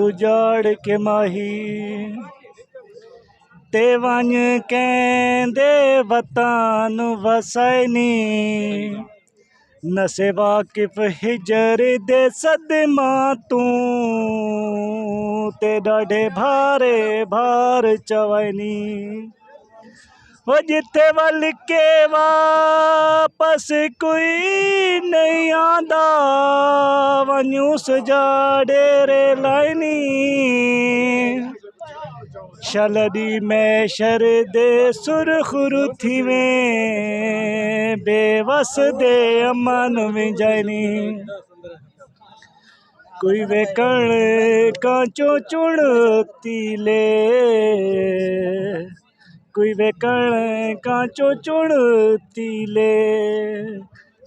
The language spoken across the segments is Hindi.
उजाड़ के माही ते वञ कंहिंदे वतन वसैनी न से वाकिफ़ हिजर दे सदमा तूं ते ॾाढे भारे भार चवनी वो जिथे वल के वापस कोई नहीं आंदा वञूं सुजाड़े रे लाइनी शलडी मैशर दे सुरखुर थी में बेवस दे अमन में जानी कोई वेकण कांचो चुणती ले कोई वेकण कांचो चुणती ले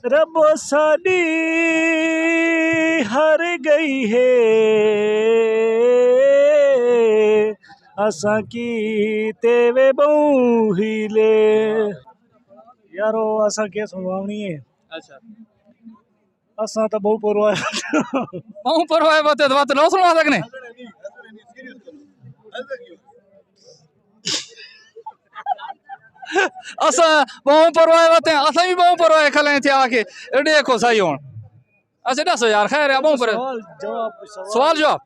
रबो साडी हर गई है असां की तेवे बहु हिले यारो असां के सुनावनी है। अच्छा असां तो बहु परवाह बहु परवाह बात बात न सुना सकने असां बहु परवाह बात असां भी बहु परवाह खले थे आके देखो सही होन। अच्छा दसो यार खैर है बहु पर सवाल जवाब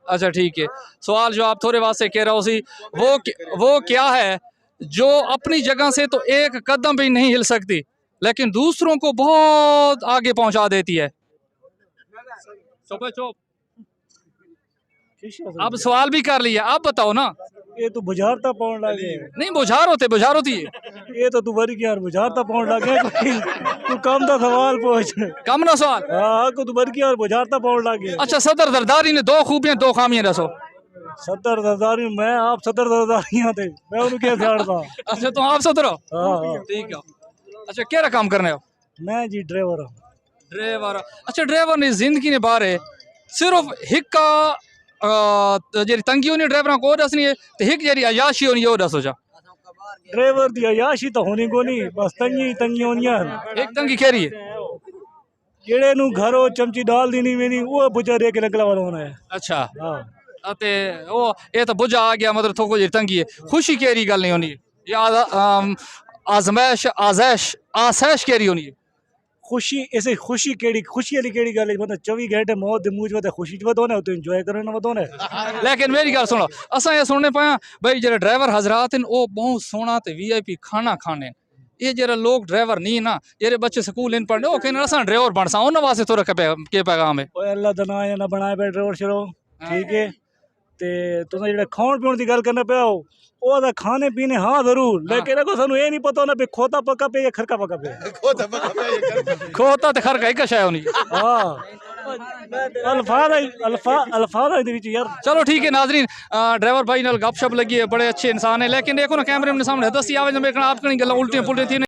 अच्छा ठीक है सवाल जवाब थोड़े वास्ते कह रहा हूँ सी वो क्या है जो अपनी जगह से तो एक कदम भी नहीं हिल सकती लेकिन दूसरों को बहुत आगे पहुंचा देती है। चुप चुप अब सवाल भी कर लिया आप बताओ ना। ये तो बुझारता पाउंड लागे नहीं बुझार होती है ये तो तू बरी यार बुझारता पाउंड लागे तू कम दा सवाल पूछ कम ना सवाल हां को तू बरी यार बुझारता पाउंड लागे। अच्छा सदर जरदारी ने दो खूबियां दो खामियां दसो। सदर जरदारी मैं आप सदर जरदारियां थे मैं उन्हें क्या जानता। अच्छा तो आप सदर हो हां ठीक है। अच्छा क्या काम करने हो। मैं जी ड्राइवर अच्छा ड्राइवर ने जिंदगी ने बारे सिर्फ हिक्का जेरी तंगी होनी ड्राइवर को दसनी है तो हिक जेरी अयाशी होनी वो दसो जा। ड्राइवर दी अयाशी तो होनी कोनी बस तंगी होनी है। एक तंगी कह रही है जेड़े नु घरों चमची डाल देनी मेरी वो बुझा दे के लगला वाला होना है। अच्छा हां अते वो ये तो बुझा आ गया मतलब थोको जेरी तंगी है खुशी केरी गल नहीं होनी या आजमाइश आसैश केरी होनी है। खुशी ऐसे खुशी केड़ी खुशी वाली केड़ी गल मतलब 24 घंटे मौत दे मूंज में खुशी वदो ने तो एंजॉय करना वदो ने। लेकिन मेरी गल सुनो असा ये सुनने पाया भाई जेरे ड्राइवर हजरात वो बहुत सोना ते वीआईपी खाना खाने ये जेरे लोग ड्राइवर नहीं ना जेरे बच्चे स्कूल इन पढ़ने ओ कहने असा ड्राइवर बन सा उन वास्ते तोरा के पैगाम है। ओए अल्लाह दा नाम ना बनाए पे ड्राइवर शरो ठीक है ते तुसा जेड़ा खाण पीण दी गल करने पे हो ओ दा खाने पीने हां जरूर लेकिन को सानू ये नहीं पता ना पे खोता पका पे या खरका पका पे खोता ते खरका एक शय होनी हां अल्फाज दे विच यार। चलो ठीक है नाजरीन ड्राइवर भाई नाल गपशप लगी है बड़े अच्छे इंसान है लेकिन देखो ना कैमरे में सामने दसी आवे में आप कहीं गल्ला उल्टियां पुल्टियां थी